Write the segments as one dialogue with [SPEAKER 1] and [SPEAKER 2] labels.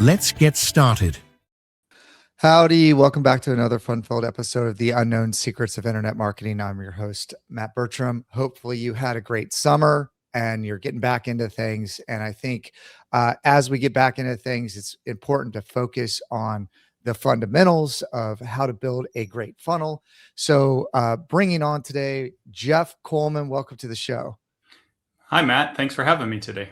[SPEAKER 1] Let's get started.
[SPEAKER 2] Howdy, welcome back to another fun-filled episode of the Unknown Secrets of Internet Marketing. I'm your host, Matt Bertram. Hopefully you had a great summer and you're getting back into things. And I think as we get back into things, it's important to focus on the fundamentals of how to build a great funnel. So bringing on today, Jeff Coleman, welcome to the show.
[SPEAKER 3] Hi, Matt. Thanks for having me today.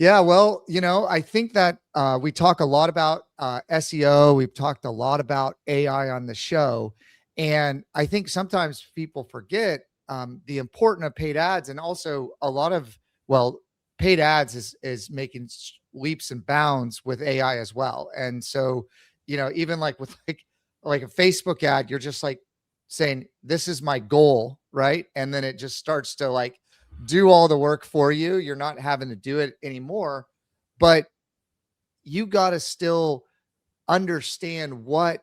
[SPEAKER 2] Yeah, well, I think that we talk a lot about SEO. We've talked a lot about AI on the show. And I think sometimes people forget the importance of paid ads, and also a lot of, paid ads is making leaps and bounds with AI as well. And so, even like with like a Facebook ad, you're just like saying, this is my goal, right? And then it just starts to like do all the work for you. You're not having to do it anymore, but you got to still understand what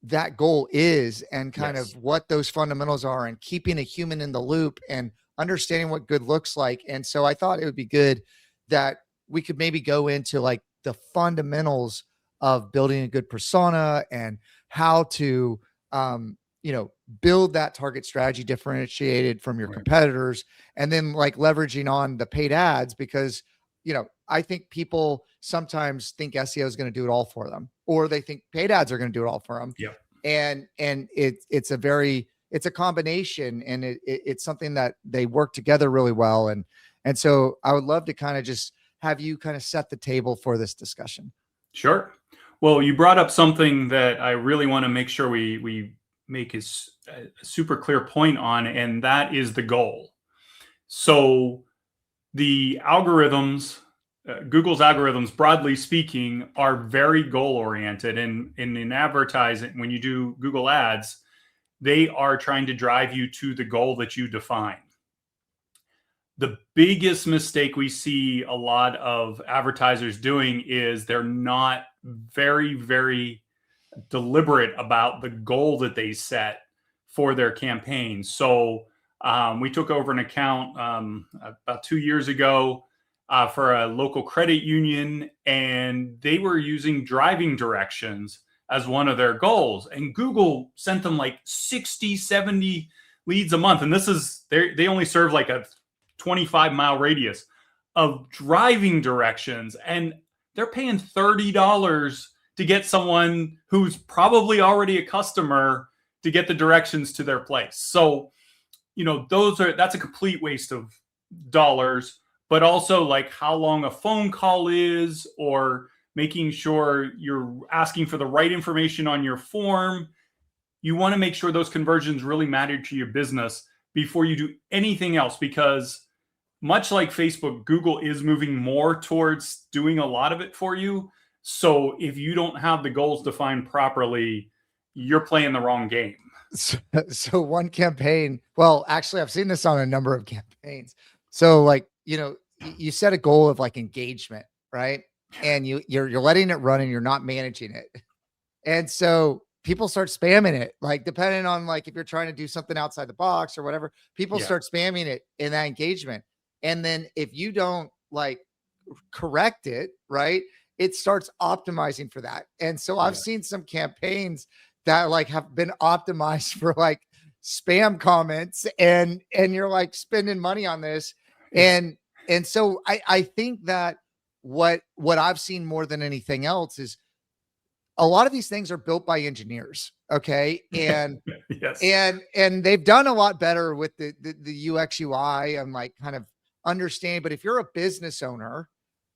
[SPEAKER 2] that goal is and kind of what those fundamentals are, and keeping a human in the loop and understanding what good looks like. And so I thought it would be good that we could maybe go into like the fundamentals of building a good persona and how to, build that target strategy differentiated from your competitors, and then like leveraging on the paid ads, because, I think people sometimes think SEO is going to do it all for them, or they think paid ads are going to do it all for them.
[SPEAKER 3] Yeah.
[SPEAKER 2] And it's a combination, and it's something that they work together really well. And so I would love to kind of just have you kind of set the table for this discussion.
[SPEAKER 3] Sure. Well, you brought up something that I really want to make sure we make a super clear point on, and that is the goal. So the algorithms, Google's algorithms, broadly speaking, are very goal oriented. And in advertising, when you do Google ads, they are trying to drive you to the goal that you define. The biggest mistake we see a lot of advertisers doing is they're not very, very deliberate about the goal that they set for their campaign. So we took over an account about 2 years ago for a local credit union, and they were using driving directions as one of their goals. And Google sent them like 60, 70 leads a month. And this is, they only serve like a 25-mile radius of driving directions. And they're paying $30 to get someone who's probably already a customer to get the directions to their place. So, that's a complete waste of dollars, but also like how long a phone call is, or making sure you're asking for the right information on your form. You want to make sure those conversions really matter to your business before you do anything else, because much like Facebook, Google is moving more towards doing a lot of it for you. So if you don't have the goals defined properly, you're playing the wrong game.
[SPEAKER 2] So one campaign, well, actually I've seen this on a number of campaigns. So like, you set a goal of like engagement, right? And you're letting it run and you're not managing it. And so people start spamming it, like depending on like if you're trying to do something outside the box or whatever, people start spamming it in that engagement. And then if you don't like correct it, right, it starts optimizing for that. And so I've seen some campaigns that like have been optimized for like spam comments, and you're like spending money on this. And so I think that what I've seen more than anything else is a lot of these things are built by engineers. Okay. And, and they've done a lot better with the UX UI and like kind of understanding. But if you're a business owner,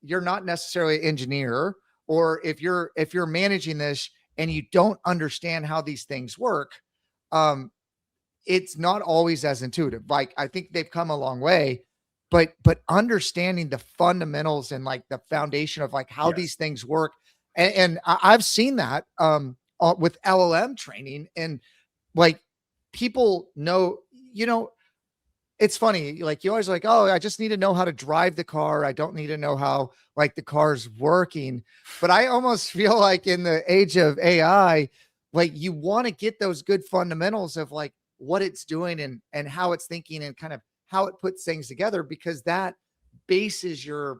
[SPEAKER 2] you're not necessarily an engineer, or if you're managing this and you don't understand how these things work, it's not always as intuitive. Like I think they've come a long way, but understanding the fundamentals and like the foundation of like how these things work. And I've seen that with LLM training, and like people know, it's funny. Like you always like, oh, I just need to know how to drive the car. I don't need to know how like the car's working. But I almost feel like in the age of AI, like you want to get those good fundamentals of like what it's doing and how it's thinking and kind of how it puts things together, because that bases your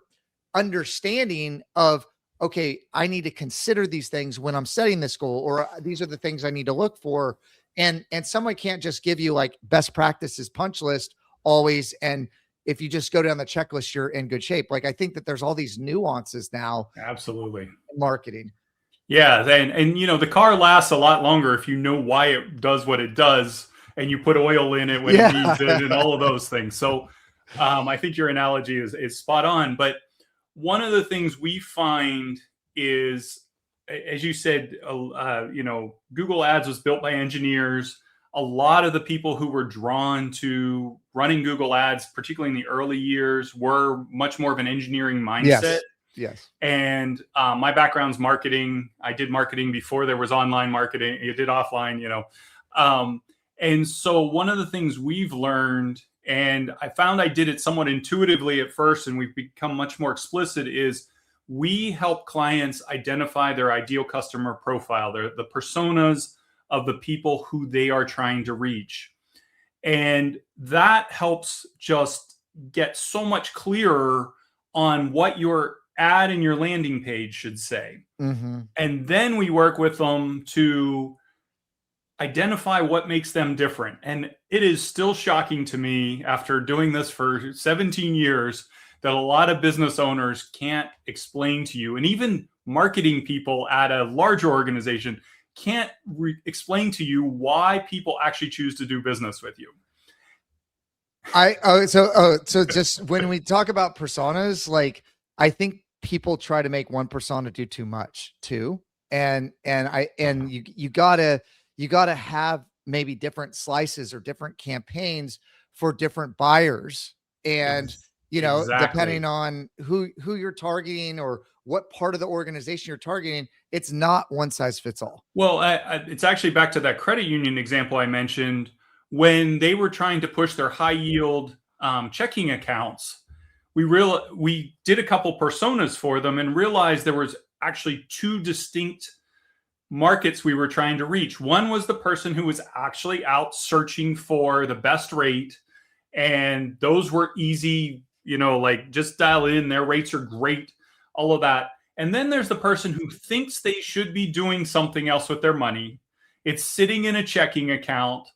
[SPEAKER 2] understanding of okay, I need to consider these things when I'm setting this goal, or these are the things I need to look for. And someone can't just give you like best practices punch list always. And if you just go down the checklist, you're in good shape. Like, I think that there's all these nuances now
[SPEAKER 3] Absolutely.
[SPEAKER 2] in marketing.
[SPEAKER 3] Yeah. And you know, the car lasts a lot longer if you know why it does what it does, and you put oil in it when it needs it, and all of those things. So I think your analogy is spot on. But one of the things we find is, as you said, you know, Google Ads was built by engineers. A lot of the people who were drawn to running Google Ads, particularly in the early years, were much more of an engineering mindset.
[SPEAKER 2] Yes.
[SPEAKER 3] And my background's marketing. I did marketing before there was online marketing. You did offline, you know. And so one of the things we've learned, and I found I did it somewhat intuitively at first, and we've become much more explicit, is we help clients identify their ideal customer profile, the personas of the people who they are trying to reach. And that helps just get so much clearer on what your ad and your landing page should say.
[SPEAKER 2] Mm-hmm.
[SPEAKER 3] And then we work with them to identify what makes them different. And it is still shocking to me, after doing this for 17 years, that a lot of business owners can't explain to you, and even marketing people at a larger organization can't explain to you why people actually choose to do business with you.
[SPEAKER 2] So just when we talk about personas, like, I think people try to make one persona do too much too. And you gotta have maybe different slices or different campaigns for different buyers. And, you know, depending on who you're targeting or what part of the organization you're targeting, it's not one size fits all.
[SPEAKER 3] Well, it's actually back to that credit union example I mentioned. When they were trying to push their high yield checking accounts, we did a couple personas for them and realized there was actually two distinct markets we were trying to reach. One was the person who was actually out searching for the best rate, and those were easy, you know, like, just dial in, their rates are great, all of that. And then there's the person who thinks they should be doing something else with their money. It's sitting in a checking account,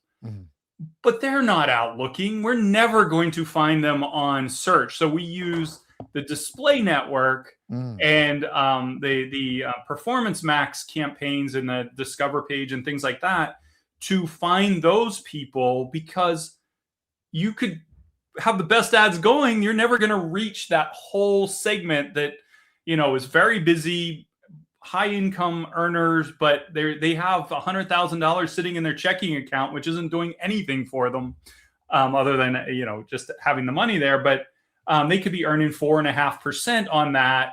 [SPEAKER 3] but they're not out looking. We're never going to find them on search. So we use the display network and the Performance Max campaigns and the Discover page and things like that to find those people, because you could have the best ads going. You're never going to reach that whole segment that, you know, is very busy, high income earners, but they have $100,000 sitting in their checking account, which isn't doing anything for them other than, you know, just having the money there. But they could be earning 4.5% on that.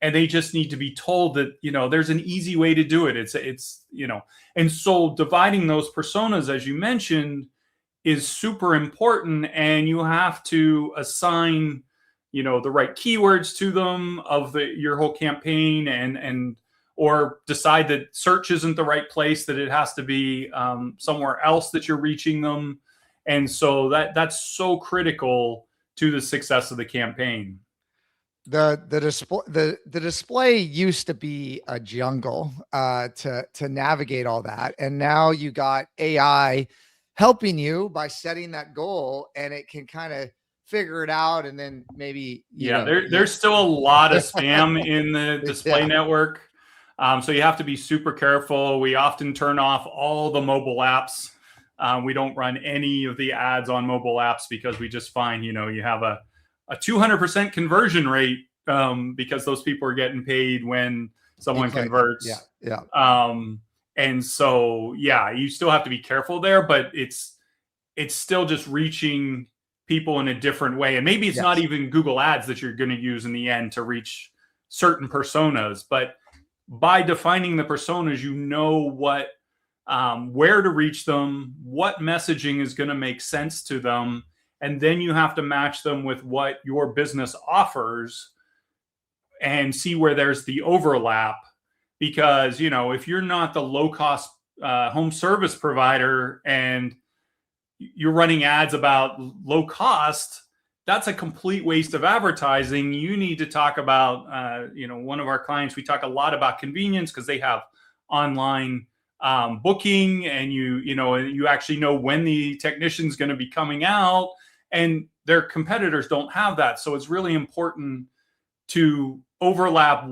[SPEAKER 3] And they just need to be told that, you know, there's an easy way to do it. It's, you know, and so dividing those personas, as you mentioned, is super important. And you have to assign, you know, the right keywords to them of your whole campaign, and or decide that search isn't the right place, that it has to be somewhere else that you're reaching them. And so that's so critical to the success of the campaign.
[SPEAKER 2] The display used to be a jungle to navigate all that, and now you got AI helping you by setting that goal, and it can kind of figure it out. And then maybe
[SPEAKER 3] there's still a lot of spam in the display network, so you have to be super careful. We often turn off all the mobile apps. We don't run any of the ads on mobile apps, because we just find, you know, you have a 200% conversion rate because those people are getting paid when someone converts. And so, you still have to be careful there, but it's still just reaching people in a different way. And maybe it's not even Google Ads that you're going to use in the end to reach certain personas, but by defining the personas, you know what, where to reach them, what messaging is going to make sense to them. And then you have to match them with what your business offers and see where there's the overlap. Because, you know, if you're not the low cost home service provider and you're running ads about low cost, that's a complete waste of advertising. You need to talk about, one of our clients, we talk a lot about convenience because they have online booking, and you actually know when the technician's going to be coming out, and their competitors don't have that. So it's really important to overlap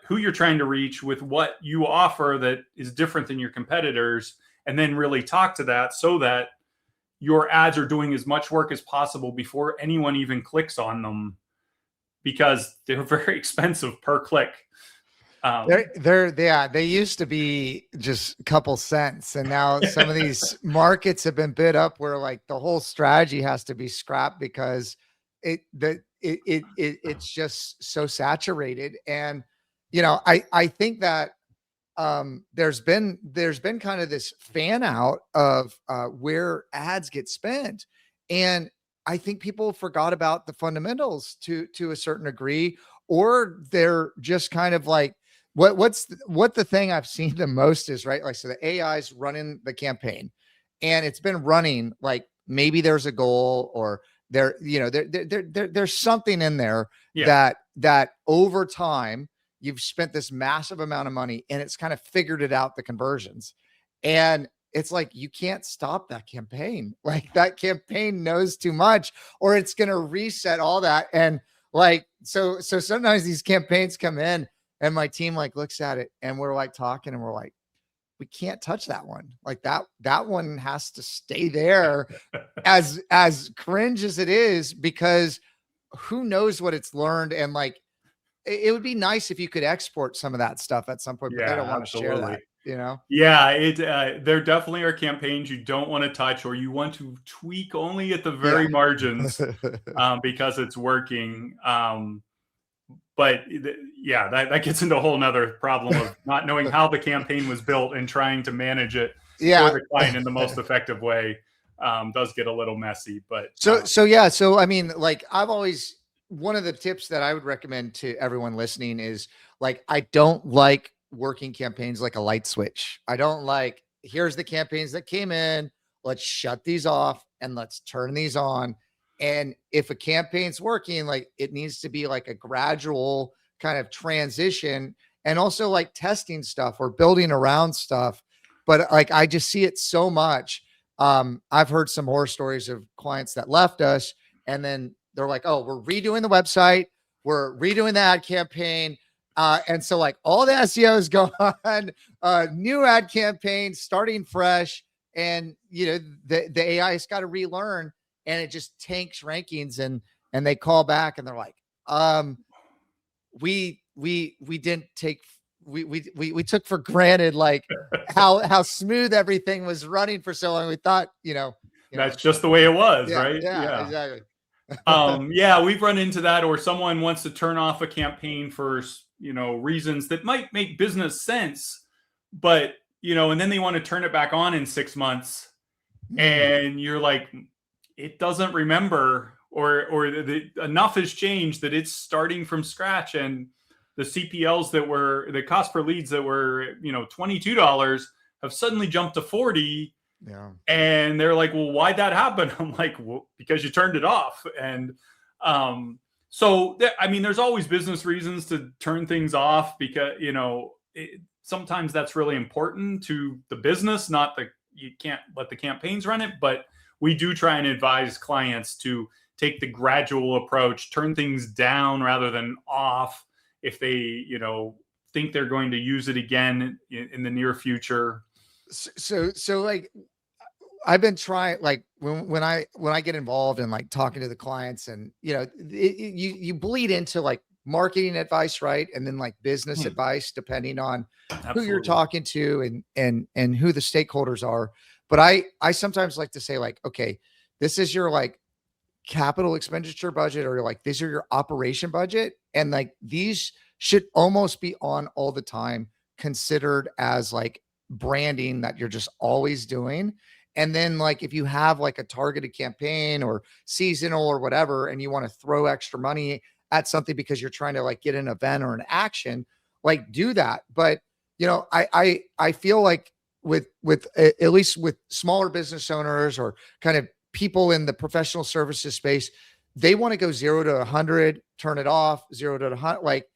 [SPEAKER 3] who you're trying to reach with what you offer that is different than your competitors, and then really talk to that so that your ads are doing as much work as possible before anyone even clicks on them, because they're very expensive per click.
[SPEAKER 2] They used to be just a couple cents, and now some of these markets have been bid up where like the whole strategy has to be scrapped because it's just so saturated. And I think that there's been kind of this fan out of where ads get spent, and I think people forgot about the fundamentals to a certain degree, or they're just kind of like what the thing I've seen the most is, right, like, so the AI's running the campaign, and it's been running, like, maybe there's a goal, or there's something in there that over time you've spent this massive amount of money, and it's kind of figured it out, the conversions. And it's like, you can't stop that campaign. Like, that campaign knows too much, or it's going to reset all that. And like, so sometimes these campaigns come in, and my team like looks at it, and we're like talking, and we're like, we can't touch that one. Like, that one has to stay there as cringe as it is, because who knows what it's learned. And like, it would be nice if you could export some of that stuff at some point, but they don't want to share that,
[SPEAKER 3] Yeah, there definitely are campaigns you don't want to touch, or you want to tweak only at the very margins because it's working. But that gets into a whole nother problem of not knowing how the campaign was built and trying to manage it for the client in the most effective way. Does get a little messy, but
[SPEAKER 2] so I mean, like, one of the tips that I would recommend to everyone listening is, like, I don't like working campaigns like a light switch. I don't like, here's the campaigns that came in, let's shut these off and let's turn these on. And if a campaign's working, like, it needs to be like a gradual kind of transition, and also like testing stuff or building around stuff. But like, I just see it so much. I've heard some horror stories of clients that left us, and then they're like, oh, we're redoing the website, we're redoing the ad campaign. And so like all the SEO is going on, new ad campaign starting fresh. And the AI has got to relearn, and it just tanks rankings, and they call back, and they're like, we didn't take, we took for granted, like, how smooth everything was running for so long. We thought,
[SPEAKER 3] that's just the way it was, right?
[SPEAKER 2] Yeah, exactly.
[SPEAKER 3] We've run into that, or someone wants to turn off a campaign for, reasons that might make business sense, but, and then they want to turn it back on in 6 months, and you're like, it doesn't remember, or enough has changed that it's starting from scratch, and the CPLs the cost per leads that were, $22 have suddenly jumped to $40.
[SPEAKER 2] Yeah.
[SPEAKER 3] And they're like, well, why'd that happen? I'm like, well, because you turned it off. And there's always business reasons to turn things off, because, sometimes that's really important to the business, you can't let the campaigns run it, but we do try and advise clients to take the gradual approach, turn things down rather than off if they, think they're going to use it again in the near future.
[SPEAKER 2] So like, I've been trying, like, when I get involved in like talking to the clients, and you bleed into like marketing advice, right, and then like business advice, depending on who you're talking to and who the stakeholders are. But I sometimes like to say, like, okay, this is your like capital expenditure budget, or like these are your operation budget, and like these should almost be on all the time, considered as like branding that you're just always doing. And then like, if you have like a targeted campaign or seasonal or whatever, and you want to throw extra money at something because you're trying to like get an event or an action, like, do that. But I feel like with at least with smaller business owners, or kind of people in the professional services space, they want to go 0 to 100, turn it off, 0 to 100. Like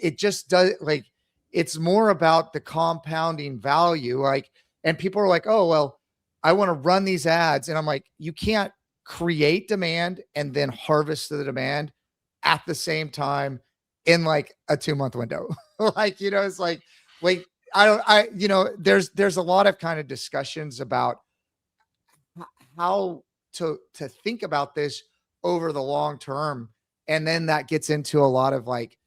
[SPEAKER 2] it just does, like, it's more about the compounding value. Like, and people are like, oh, well, I want to run these ads. And I'm like, you can't create demand and then harvest the demand at the same time in like a 2-month window. Like, it's like, there's a lot of kind of discussions about how to think about this over the long term. And then that gets into a lot of like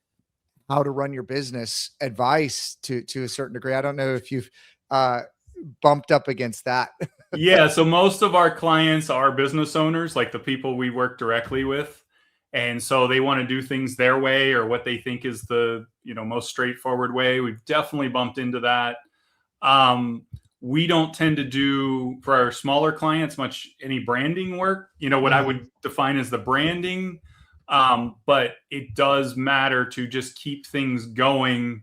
[SPEAKER 2] how to run your business advice to a certain degree. I don't know if you've bumped up against that.
[SPEAKER 3] Yeah. So most of our clients are business owners, like the people we work directly with. And so they want to do things their way or what they think is the, most straightforward way. We've definitely bumped into that. We don't tend to do for our smaller clients much any branding work, what I would define as the branding. But it does matter to just keep things going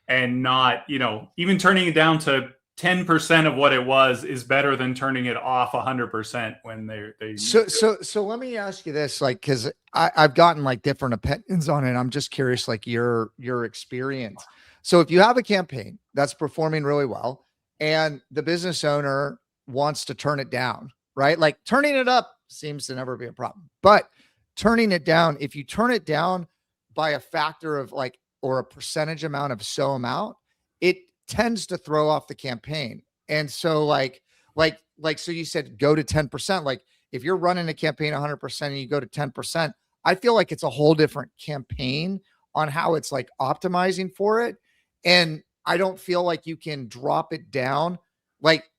[SPEAKER 3] and not, even turning it down to 10% of what it was is better than turning it off 100% when they.
[SPEAKER 2] So let me ask you this, like, cause I've gotten like different opinions on it. I'm just curious, like your experience. So if you have a campaign that's performing really well and the business owner wants to turn it down, right? Like turning it up seems to never be a problem, but turning it down, if you turn it down by a factor of like, or a percentage amount of amount, it tends to throw off the campaign. And so so you said, go to 10%. Like if you're running a campaign 100% and you go to 10%, I feel like it's a whole different campaign on how it's like optimizing for it. And I don't feel like you can drop it down. Like,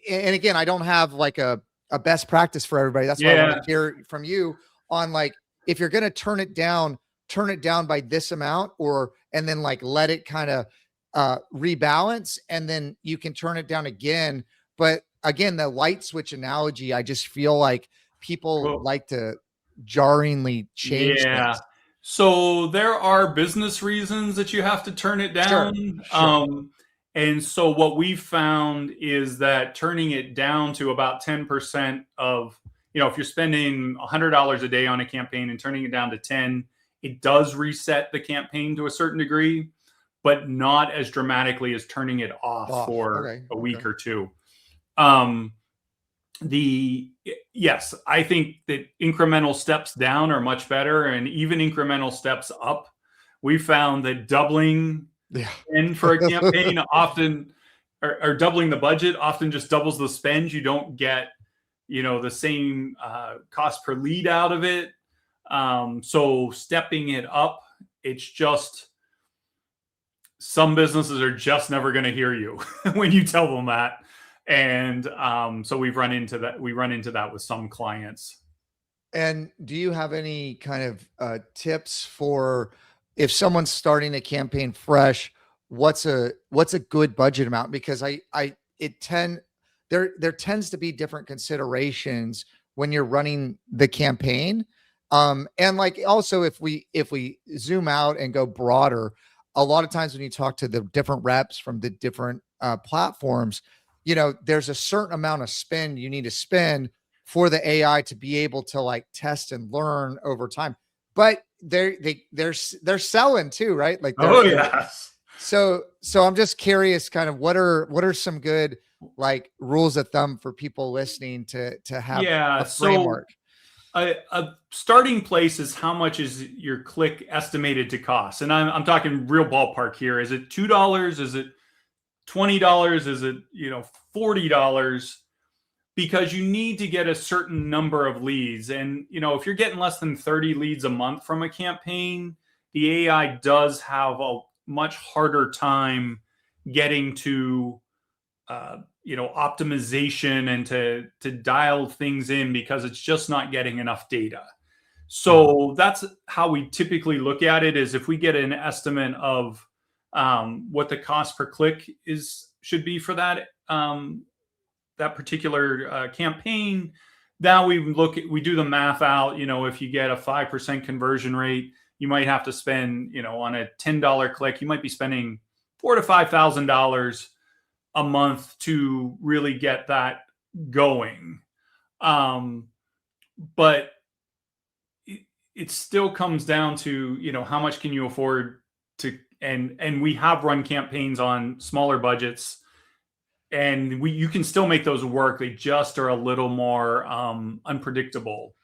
[SPEAKER 2] and again, I don't have like a best practice for everybody. That's why I want to hear from you on like, if you're going to turn it down by this amount, and then like, let it kind of rebalance, and then you can turn it down again. But again, the light switch analogy, I just feel like people like to jarringly change things.
[SPEAKER 3] So there are business reasons that you have to turn it down.
[SPEAKER 2] Sure.
[SPEAKER 3] And so what we've found is that turning it down to about 10% of, if you're spending $100 a day on a campaign and turning it down to 10, it does reset the campaign to a certain degree, but not as dramatically as turning it off for a week or two. Yes, I think that incremental steps down are much better, and even incremental steps up. We found that doubling in for a campaign often, or doubling the budget often just doubles the spend. You don't get, the same cost per lead out of it. So stepping it up, it's just, some businesses are just never going to hear you when you tell them that. And so we run into that with some clients.
[SPEAKER 2] And do you have any kind of tips for if someone's starting a campaign fresh, what's a good budget amount? Because there tends to be different considerations when you're running the campaign. And like, also if we zoom out and go broader, a lot of times when you talk to the different reps from the different platforms, there's a certain amount of spend you need to spend for the AI to be able to like test and learn over time. But they're selling too, right? Like, so I'm just curious, kind of what are some good like rules of thumb for people listening to have a framework?
[SPEAKER 3] A starting place is how much is your click estimated to cost, and I'm talking real ballpark here. Is it $2? Is it $20? Is it $40? Because you need to get a certain number of leads, and if you're getting less than 30 leads a month from a campaign, the AI does have a much harder time getting to optimization and to dial things in, because it's just not getting enough data. So that's how we typically look at it, is if we get an estimate of what the cost per click should be for that particular campaign. Now we do the math out. If you get a 5% conversion rate, you might have to spend, on a $10 click, you might be spending $4,000 to $5,000 a month to really get that going. But it still comes down to, how much can you afford to, and we have run campaigns on smaller budgets, and you can still make those work. They just are a little more unpredictable.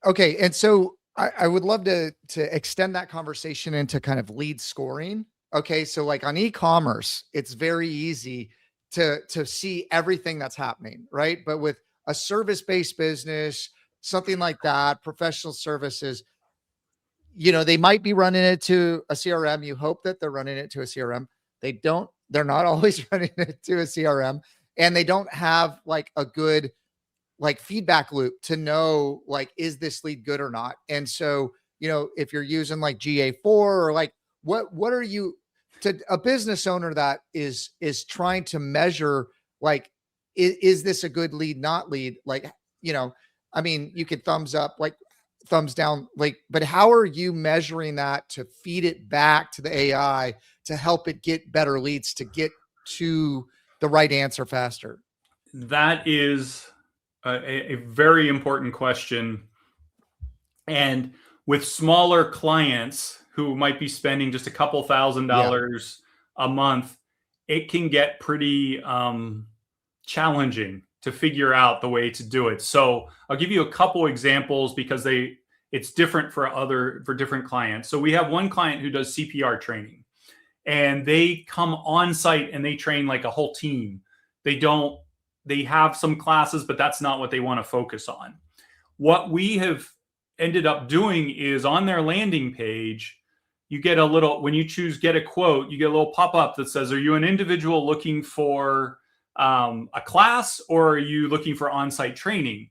[SPEAKER 2] Okay. And so I would love to extend that conversation into kind of lead scoring. Okay. So like on e-commerce, it's very easy to see everything that's happening, right? But with a service-based business, something like that, professional services, they might be running it to a CRM. You hope that they're running it to a CRM. They're not always running it to a CRM, and they don't have like a good like feedback loop to know like, is this lead good or not? And so, if you're using like GA4 or like, what are you to a business owner that is trying to measure, like, is this a good lead, not lead? Like, I mean, you could thumbs up, like thumbs down, like, but how are you measuring that to feed it back to the AI to help it get better leads, to get to the right answer faster?
[SPEAKER 3] That is a very important question. And with smaller clients who might be spending just a couple $1,000s a month, it can get pretty challenging to figure out the way to do it. So I'll give you a couple examples because it's different for different clients. So we have one client who does CPR training, and they come on site and they train like a whole team. They have some classes, but that's not what they want to focus on. What we have ended up doing is on their landing page, you get when you choose get a quote, you get a little pop-up that says, are you an individual looking for a class, or are you looking for on-site training?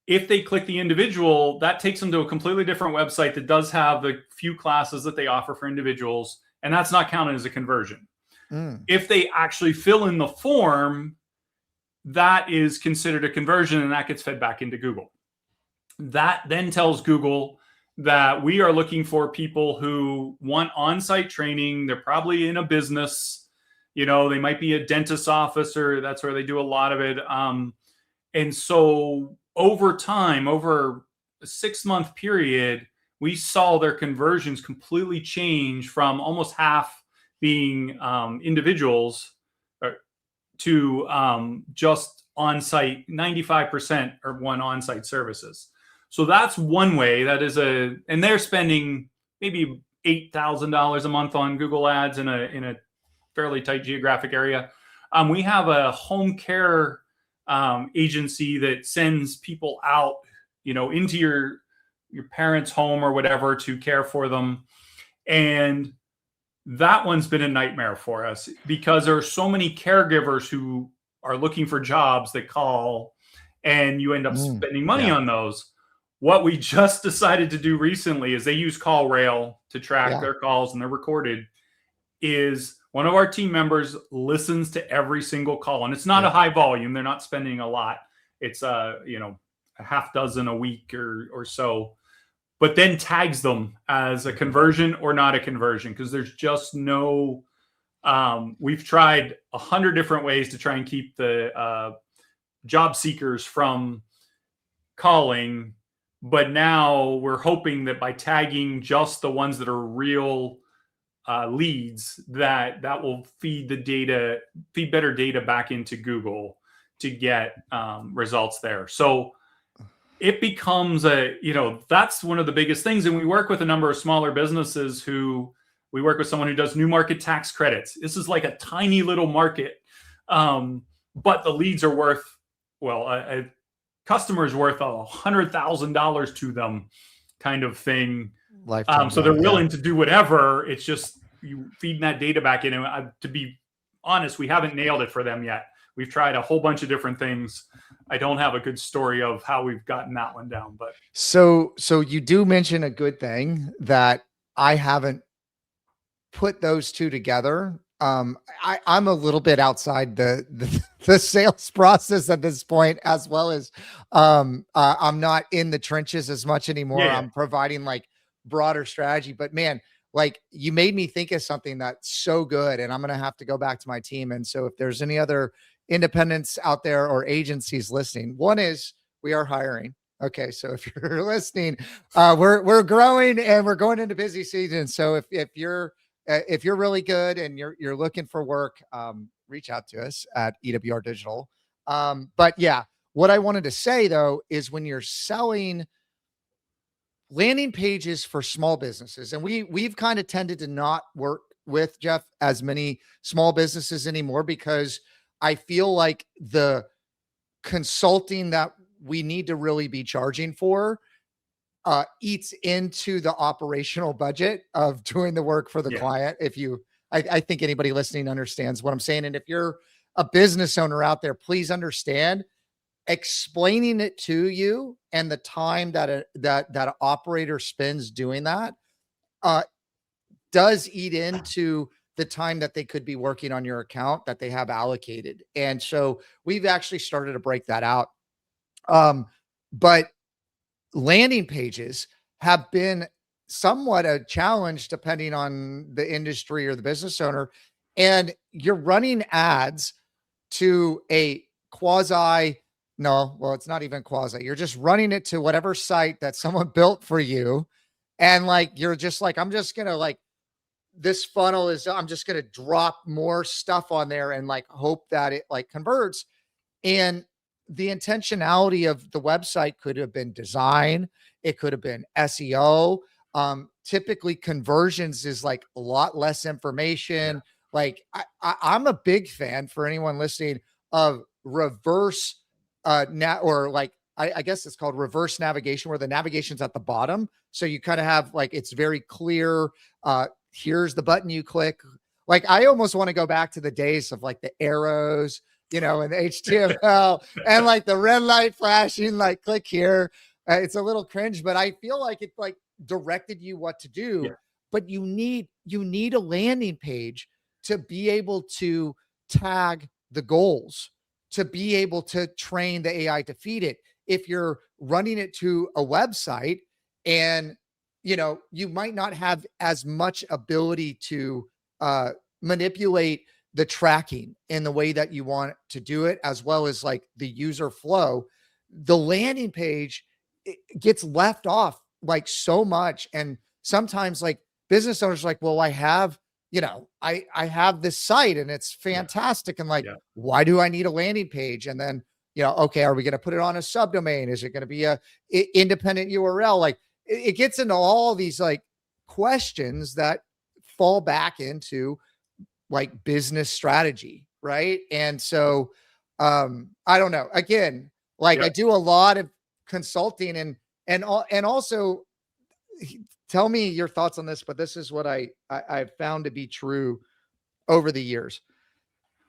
[SPEAKER 3] If they click the individual, that takes them to a completely different website that does have the few classes that they offer for individuals, and that's not counted as a conversion. If they actually fill in the form, that is considered a conversion, and that gets fed back into Google. That then tells Google that we are looking for people who want on-site training. They're probably in a business, they might be a dentist's office, or that's where they do a lot of it. And so over time, over a 6-month period, we saw their conversions completely change from almost half being individuals to just on-site. 95% are one on-site services. So that's one way. And they're spending maybe $8,000 a month on Google Ads in a fairly tight geographic area. We have a home care agency that sends people out, into your parents' home or whatever to care for them. And that one's been a nightmare for us because there are so many caregivers who are looking for jobs that call, and you end up spending money on those. What we just decided to do recently is they use CallRail to track their calls, and they're recorded, is one of our team members listens to every single call, and it's not a high volume. They're not spending a lot. It's a half dozen a week or so, but then tags them as a conversion or not a conversion, because there's just no, we've tried 100 different ways to try and keep the job seekers from calling. But now we're hoping that by tagging just the ones that are real leads, that will feed better data back into Google to get results there. So it becomes that's one of the biggest things. And we work with a number of smaller businesses we work with someone who does new market tax credits. This is like a tiny little market, but the leads are worth, a customer's worth $100,000 to them, kind of thing. So they're willing to do whatever. It's just you feeding that data back in. And to be honest, we haven't nailed it for them yet. We've tried a whole bunch of different things. I don't have a good story of how we've gotten that one down, but
[SPEAKER 2] so you do mention a good thing that I haven't put those two together. I'm a little bit outside the sales process at this point, as well as I'm not in the trenches as much anymore. I'm providing like broader strategy, but man, like you made me think of something that's so good, and I'm going to have to go back to my team. And so if there's any other independents out there or agencies listening, one is we are hiring. Okay, so if you're listening, we're growing and we're going into busy season. So if you're really good and you're looking for work, reach out to us at EWR Digital. But yeah, what I wanted to say though is when you're selling landing pages for small businesses, and we've kind of tended to not work with, Jeff, as many small businesses anymore, because I feel like the consulting that we need to really be charging for eats into the operational budget of doing the work for the client. I think anybody listening understands what I'm saying. And if you're a business owner out there, please understand, explaining it to you and the time that an operator spends doing that does eat into the time that they could be working on your account that they have allocated. And so we've actually started to break that out. But landing pages have been somewhat a challenge depending on the industry or the business owner. And you're running ads to a it's not even quasi. You're just running it to whatever site that someone built for you. And like, you're just like, I'm just going to like, this funnel is, I'm just going to drop more stuff on there and like hope that it like converts. And the intentionality of the website could have been design. It could have been SEO. Typically conversions is like a lot less information. Like I'm a big fan, for anyone listening, of reverse I guess it's called reverse navigation, where the navigation's at the bottom. So you kind of have like, it's very clear. Here's the button you click. Like, I almost want to go back to the days of like the arrows, and the HTML and like the red light flashing, like click here. It's a little cringe, but I feel like it like directed you what to do. But you need a landing page to be able to tag the goals, to be able to train the AI to feed it. If you're running it to a website and, you might not have as much ability to manipulate the tracking in the way that you want to do it, as well as like the user flow, the landing page, it gets left off like so much. And sometimes like business owners are like, well, I have this site and it's fantastic. And like, why do I need a landing page? And then, okay, are we going to put it on a subdomain? Is it going to be a independent URL? Like it gets into all these like questions that fall back into like business strategy. Right. And so, I don't know, again, like I do a lot of consulting and also tell me your thoughts on this, but this is what I've found to be true over the years.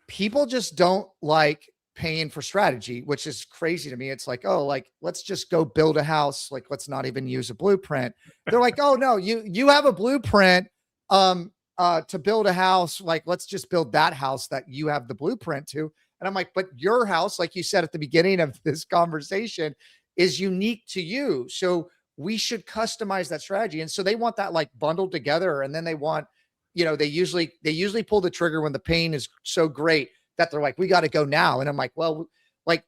[SPEAKER 2] People just don't like paying for strategy, which is crazy to me. It's like, oh, like, let's just go build a house. Like, let's not even use a blueprint. They're like, oh no, you have a blueprint, to build a house. Like, let's just build that house that you have the blueprint to. And I'm like, but your house, like you said at the beginning of this conversation, is unique to you. So we should customize that strategy. And so they want that like bundled together. And then they want, they usually pull the trigger when the pain is so great that they're like, we got to go now. And I'm like, well, like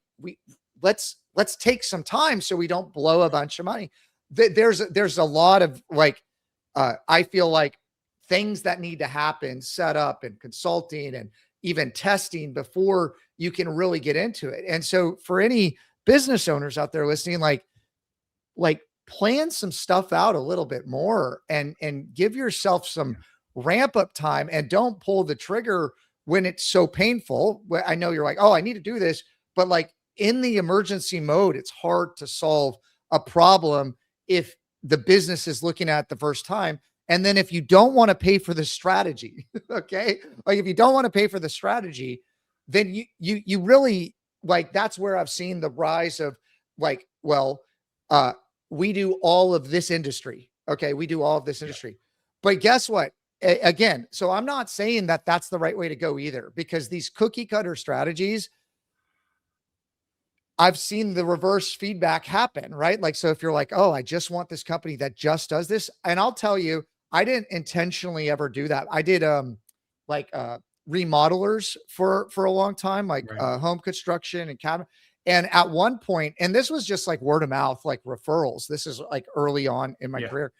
[SPEAKER 2] let's take some time so we don't blow a bunch of money. There's a lot of like, I feel like things that need to happen, set up and consulting and even testing before you can really get into it. And so for any business owners out there listening, like plan some stuff out a little bit more and give yourself some ramp up time, and don't pull the trigger when it's so painful. I know you're like, oh, I need to do this, but like in the emergency mode, it's hard to solve a problem if the business is looking at it the first time. And then if you don't want to pay for the strategy, okay, like if you don't want to pay for the strategy, then you really like, that's where I've seen the rise of like, well, we do all of this industry. Okay. We do all of this industry, but guess what? Again, so I'm not saying that that's the right way to go either, because these cookie cutter strategies, I've seen the reverse feedback happen, right? Like, so if you're like, oh, I just want this company that just does this. And I'll tell you, I didn't intentionally ever do that. I did, remodelers for a long time, like home construction and cabinet. And at one point, and this was just like word of mouth, like referrals. This is like early on in my career.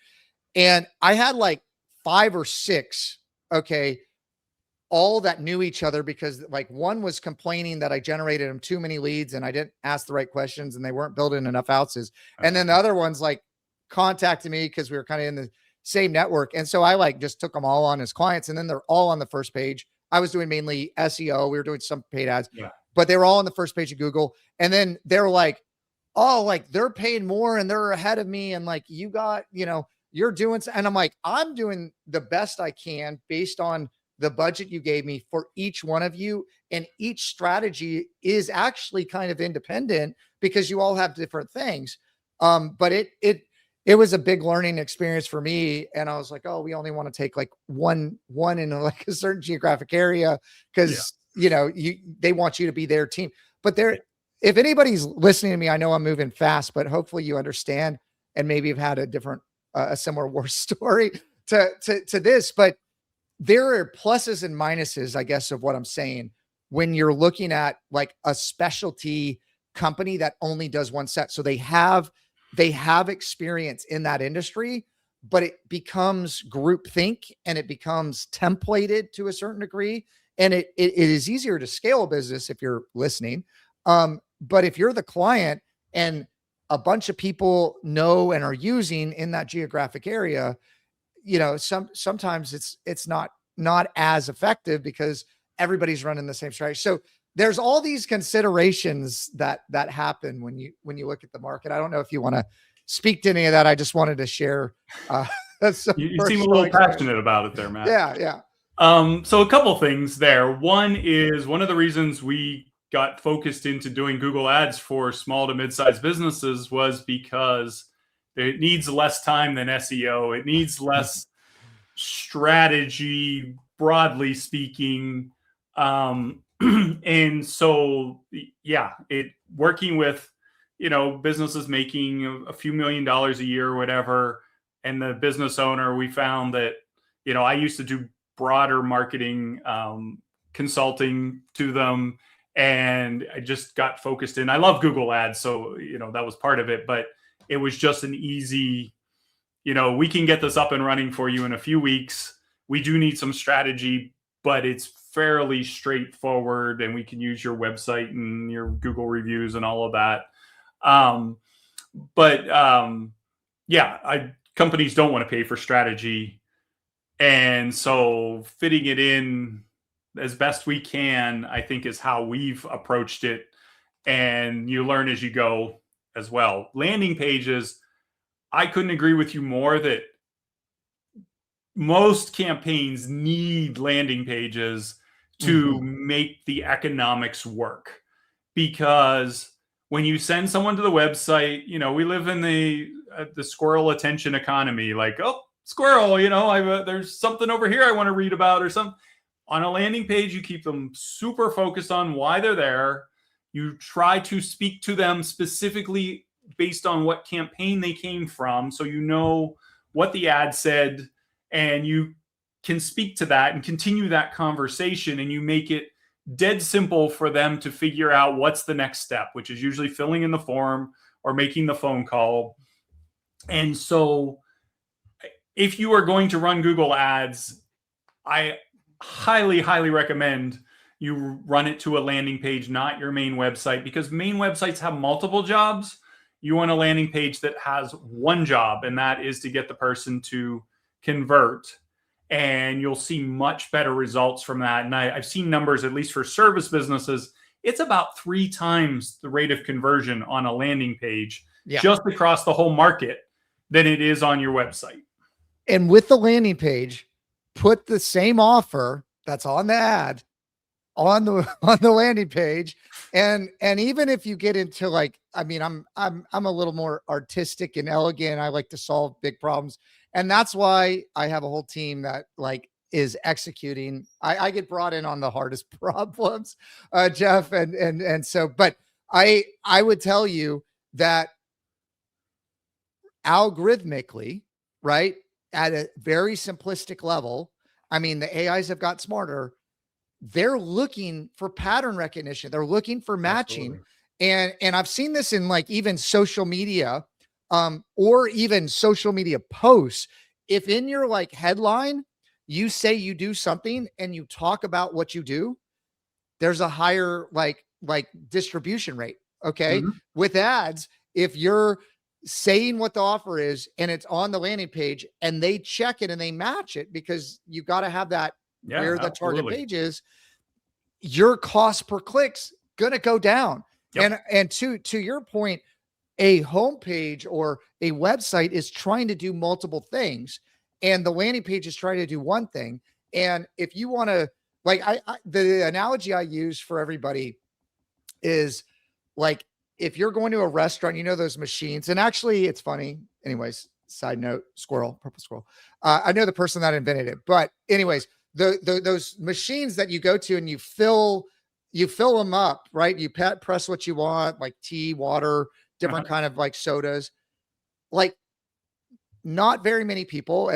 [SPEAKER 2] And I had like 5 or 6, okay, all that knew each other, because like one was complaining that I generated them too many leads and I didn't ask the right questions and they weren't building enough houses. And then the other one's like contacted me because we were kind of in the same network. And so I like just took them all on as clients, and then they're all on the first page. I was doing mainly SEO. We were doing some paid ads, but they were all on the first page of Google. And then they're like, oh, like they're paying more and they're ahead of me. And like, you got, you're doing, and I'm like, I'm doing the best I can based on the budget you gave me for each one of you. And each strategy is actually kind of independent because you all have different things. But it was a big learning experience for me. And I was like, oh, we only want to take like one in like a certain geographic area, because they want you to be their team. But if anybody's listening to me, I know I'm moving fast, but hopefully you understand, and maybe have had a similar war story to this. But there are pluses and minuses, I guess, of what I'm saying when you're looking at like a specialty company that only does one set. So they have experience in that industry, but it becomes groupthink and it becomes templated to a certain degree. And it is easier to scale a business if you're listening. But if you're the client and a bunch of people know and are using in that geographic area, sometimes it's not as effective because everybody's running the same strategy. So there's all these considerations that happen when you look at the market. I don't know if you want to speak to any of that. I just wanted to share.
[SPEAKER 3] You seem a little passionate about it there, Matt.
[SPEAKER 2] Yeah.
[SPEAKER 3] So a couple things there. One is, one of the reasons we got focused into doing Google Ads for small to mid-sized businesses was because it needs less time than SEO. It needs less strategy, broadly speaking. And so, working with, businesses making a few $1 million a year or whatever, and the business owner, we found that, I used to do broader marketing, consulting to them, and I just got focused in. I love Google Ads, so, that was part of it, but it was just an easy, we can get this up and running for you in a few weeks. We do need some strategy, but it's fairly straightforward, and we can use your website and your Google reviews and all of that. Companies don't want to pay for strategy. And so fitting it in as best we can, I think, is how we've approached it. And you learn as you go as well. Landing pages, I couldn't agree with you more that most campaigns need landing pages to make the economics work. Because when you send someone to the website, we live in the squirrel attention economy. Like, oh, squirrel, there's something over here I want to read about or something. On a landing page, you keep them super focused on why they're there. You try to speak to them specifically based on what campaign they came from, so you know what the ad said, and you can speak to that and continue that conversation, and you make it dead simple for them to figure out what's the next step, which is usually filling in the form or making the phone call. And so if you are going to run Google Ads, I highly, highly recommend you run it to a landing page, not your main website, because main websites have multiple jobs. You want a landing page that has one job, and that is to get the person to convert. And you'll see much better results from that. And I've seen numbers, at least for service businesses, it's about 3 times the rate of conversion on a landing page just across the whole market than it is on your website.
[SPEAKER 2] And with the landing page, put the same offer that's on the ad on the landing page. And even if you get into like, I'm a little more artistic and elegant. I like to solve big problems. And that's why I have a whole team that like is executing. I get brought in on the hardest problems, Jeff. And so, but I would tell you that algorithmically, right, at a very simplistic level, the AIs have got smarter. They're looking for pattern recognition. They're looking for matching. Absolutely. And I've seen this in like even social media, or even social media posts. If in your like headline, you say you do something and you talk about what you do, there's a higher like distribution rate. Okay.
[SPEAKER 3] Mhm.
[SPEAKER 2] With ads, if you're saying what the offer is and it's on the landing page and they check it and they match it, because you got to have that
[SPEAKER 3] Yeah,
[SPEAKER 2] where the target
[SPEAKER 3] absolutely.
[SPEAKER 2] page is, your cost per click's gonna go down.
[SPEAKER 3] Yep.
[SPEAKER 2] And to your point, a homepage or a website is trying to do multiple things, and the landing page is trying to do one thing. And if you want to, like, the analogy I use for everybody is like, if you're going to a restaurant, you know, those machines, and actually it's funny. Anyways, side note, squirrel, purple squirrel. I know the person that invented it, but anyways, those machines that you go to and you fill them up, right? You press what you want, like tea, water, different kind of like sodas. Like, not very many people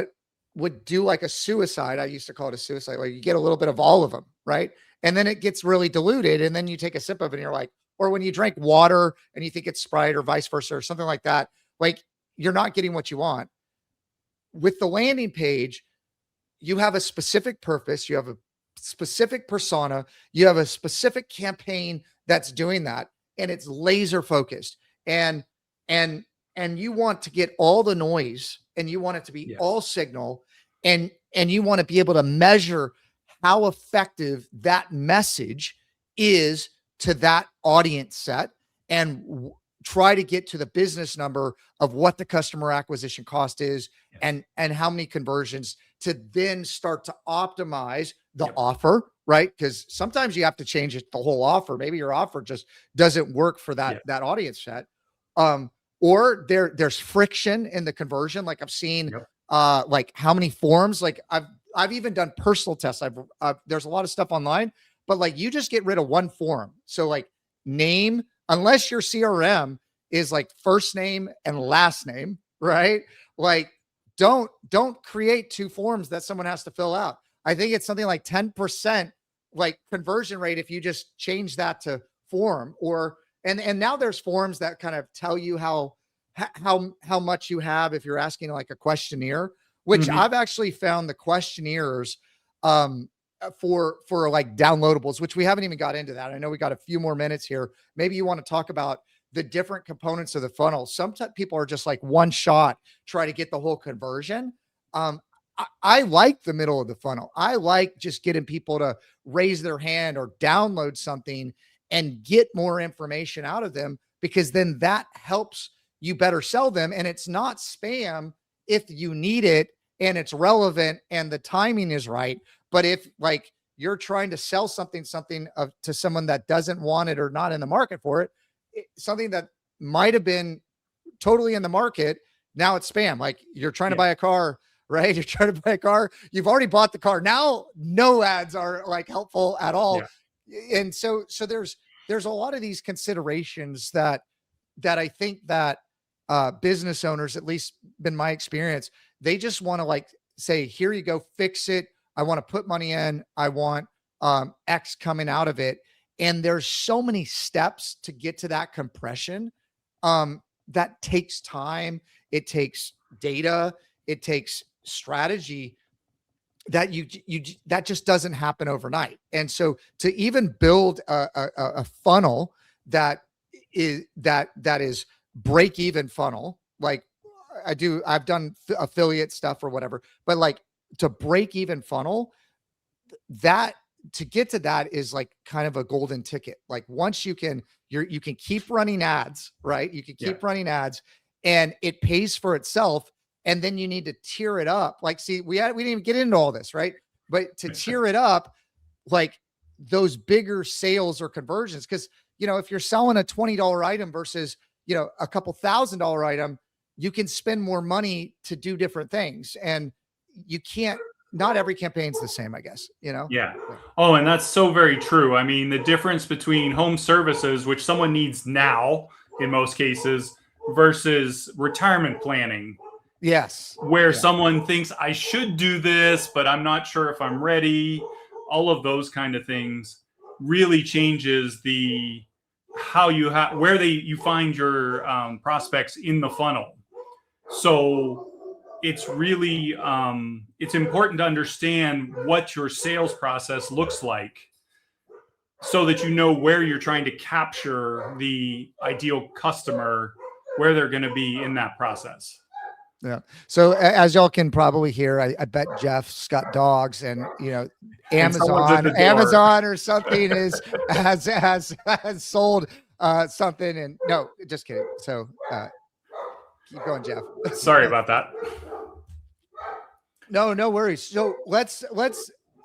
[SPEAKER 2] would do like a suicide. I used to call it a suicide. Like, you get a little bit of all of them, right? And then it gets really diluted. And then you take a sip of it and you're like, or when you drink water and you think it's Sprite or vice versa or something like that, like, you're not getting what you want. With the landing page, you have a specific purpose, you have a specific persona, you have a specific campaign that's doing that, and it's laser focused. And you want to get all the noise, and you want it to be all signal, and you want to be able to measure how effective that message is to that audience set, and try to get to the business number of what the customer acquisition cost is, and how many conversions, to then start to optimize the offer, right? Because sometimes you have to change it, the whole offer. Maybe your offer just doesn't work for that audience set. Or there's friction in the conversion. Like, I've seen like how many forms, like I've even done personal tests. There's a lot of stuff online, but like, you just get rid of one form. So like, name, unless your CRM is like first name and last name, right? Like, don't create two forms that someone has to fill out. I think it's something like 10% like conversion rate if you just change that to form. Or and now there's forms that kind of tell you how much you have if you're asking like a questionnaire, which I've actually found the questionnaires for like downloadables, which we haven't even got into that. I know we got a few more minutes here. Maybe you want to talk about the different components of the funnel. Sometimes people are just like one shot, try to get the whole conversion. I like the middle of the funnel. I like just getting people to raise their hand or download something and get more information out of them, because then that helps you better sell them. And it's not spam if you need it and it's relevant and the timing is right. But if like you're trying to sell something to someone that doesn't want it or not in the market for it, something that might have been totally in the market, now it's spam. Like, you're trying to buy a car, right? You're trying to buy a car. You've already bought the car. Now no ads are like helpful at all. And so there's a lot of these considerations that I think that business owners, at least been my experience, they just want to like say, here you go, fix it. I want to put money in. I want X coming out of it. And there's so many steps to get to that compression. That takes time. It takes data. It takes strategy that that just doesn't happen overnight. And so to even build a funnel that is break even funnel, like I've done affiliate stuff or whatever, but like, to break even funnel, that to get to that is like kind of a golden ticket. Like, once you can keep running ads, right? You can keep running ads and it pays for itself. And then you need to tier it up. Like, see, we didn't even get into all this, right? But to tier it up, like those bigger sales or conversions, because, you know, if you're selling a $20 item versus, you know, a couple $1,000 item, you can spend more money to do different things. And you can't, not every campaign's the same, I guess, you know?
[SPEAKER 3] Yeah. Oh, and that's so very true. I mean, the difference between home services, which someone needs now in most cases, versus retirement planning.
[SPEAKER 2] Yes.
[SPEAKER 3] Where someone thinks I should do this, but I'm not sure if I'm ready. All of those kind of things really changes how you where you find your prospects in the funnel. So it's really it's important to understand what your sales process looks like, so that you know where you're trying to capture the ideal customer, where they're going to be in that process.
[SPEAKER 2] Yeah. So as y'all can probably hear, I bet Jeff's got dogs, and Amazon or something has sold something. And no, just kidding. So keep going, Jeff.
[SPEAKER 3] Sorry about that.
[SPEAKER 2] No worries. So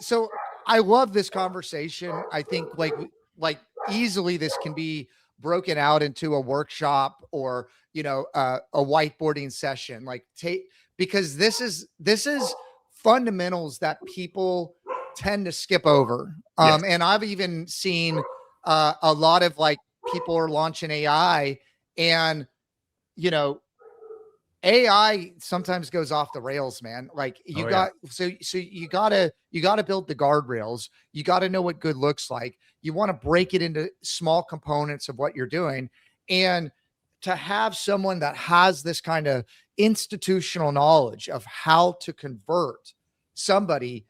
[SPEAKER 2] so I love this conversation. I think like easily this can be broken out into a workshop or, a whiteboarding session, because this is fundamentals that people tend to skip over.
[SPEAKER 3] Yes.
[SPEAKER 2] And I've even seen a lot of people are launching AI, and, AI sometimes goes off the rails, man. You gotta build the guardrails. You got to know what good looks like. You want to break it into small components of what you're doing. And to have someone that has this kind of institutional knowledge of how to convert somebody,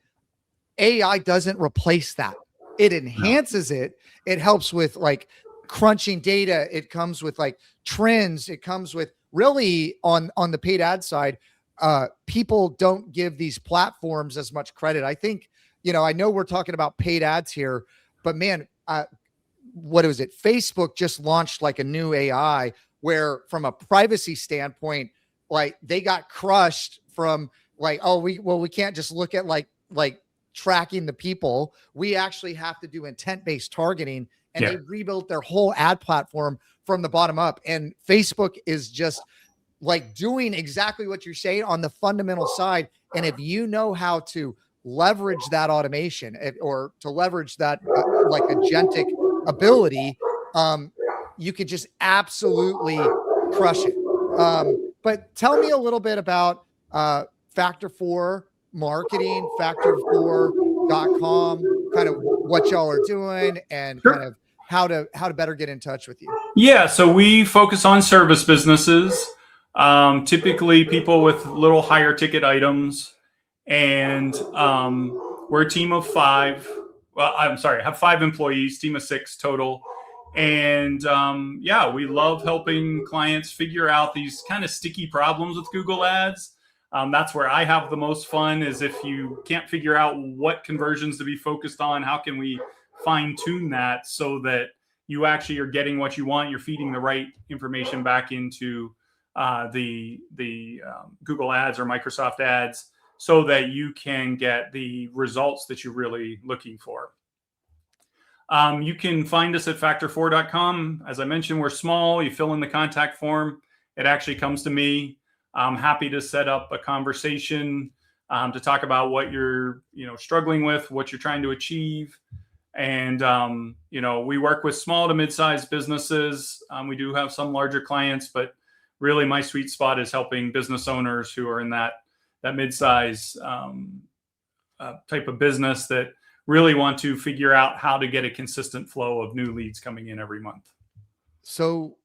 [SPEAKER 2] AI doesn't replace that. It enhances it. It helps with crunching data. It comes with trends. It comes with really on the paid ad side. People don't give these platforms as much credit. I think, I know we're talking about paid ads here, but man, what was it? Facebook just launched a new AI where, from a privacy standpoint, they got crushed from we can't just look at tracking the people. We actually have to do intent-based targeting, and they rebuilt their whole ad platform from the bottom up. And Facebook is just doing exactly what you're saying on the fundamental side. And if you know how to leverage that automation or to leverage that agentic ability, you could just absolutely crush it. But tell me a little bit about Factor 4 marketing, factor4.com, kind of what y'all are doing, and kind of how to better get in touch with you.
[SPEAKER 3] Yeah, so we focus on service businesses, typically people with little higher ticket items, and we're a team of 5. Well, I'm sorry, I have 5 employees, team of 6 total. And we love helping clients figure out these kind of sticky problems with Google Ads. That's where I have the most fun, is if you can't figure out what conversions to be focused on, how can we fine tune that so that you actually are getting what you want, you're feeding the right information back into the Google Ads or Microsoft Ads, so that you can get the results that you're really looking for. You can find us at factor4.com. As I mentioned, we're small. You fill in the contact form. It actually comes to me. I'm happy to set up a conversation to talk about what you're struggling with, what you're trying to achieve. And, we work with small to mid-sized businesses. We do have some larger clients, but really my sweet spot is helping business owners who are in that mid-size type of business that really want to figure out how to get a consistent flow of new leads coming in every month.
[SPEAKER 2] So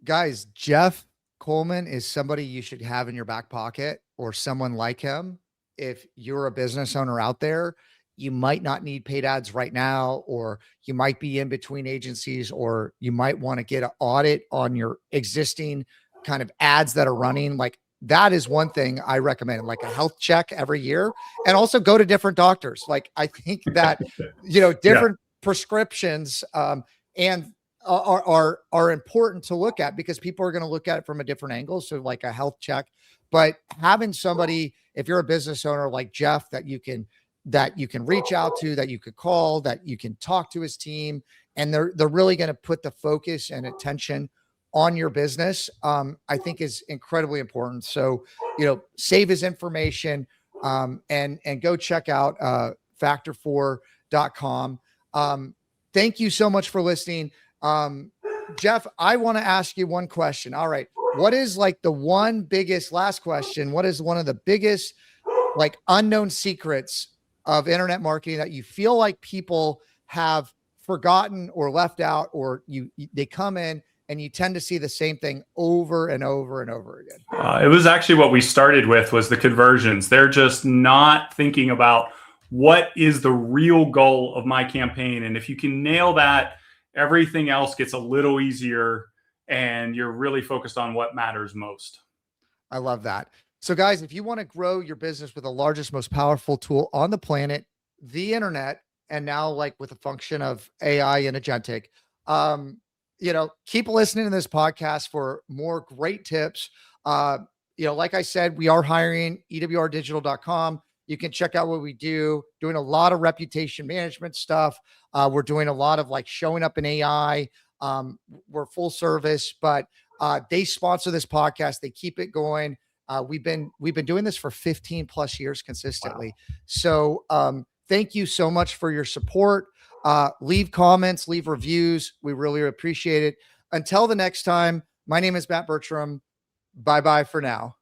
[SPEAKER 2] guys, Jeff Coleman is somebody you should have in your back pocket, or someone like him. If you're a business owner out there, you might not need paid ads right now, or you might be in between agencies, or you might want to get an audit on your existing kind of ads that are running. That is one thing I recommend, a health check every year, and also go to different doctors. I think that, different prescriptions and are important to look at, because people are going to look at it from a different angle. So a health check, but having somebody, if you're a business owner like Jeff, that you can reach out to, that you could call, that you can talk to his team, and they're really going to put the focus and attention on your business, I think is incredibly important. So, save his information and go check out factor4.com. Thank you so much for listening. Jeff, I want to ask you one question. All right. What is the one biggest, last question? What is one of the biggest unknown secrets of internet marketing that you feel like people have forgotten or left out, or they come in and you tend to see the same thing over and over and over again?
[SPEAKER 3] It was actually what we started with, was the conversions. They're just not thinking about what is the real goal of my campaign. And if you can nail that, everything else gets a little easier and you're really focused on what matters most.
[SPEAKER 2] I love that. So guys, if you want to grow your business with the largest, most powerful tool on the planet, the internet, and now like with the function of AI and agentic, keep listening to this podcast for more great tips. Like I said, we are hiring ewrdigital.com. You can check out what we do, doing a lot of reputation management stuff. We're doing a lot of like showing up in AI. We're full service, but they sponsor this podcast. They keep it going. We've been doing this for 15 plus years consistently. Wow. So thank you so much for your support. Leave comments, leave reviews. We really appreciate it. Until the next time, my name is Matt Bertram. Bye-bye for now.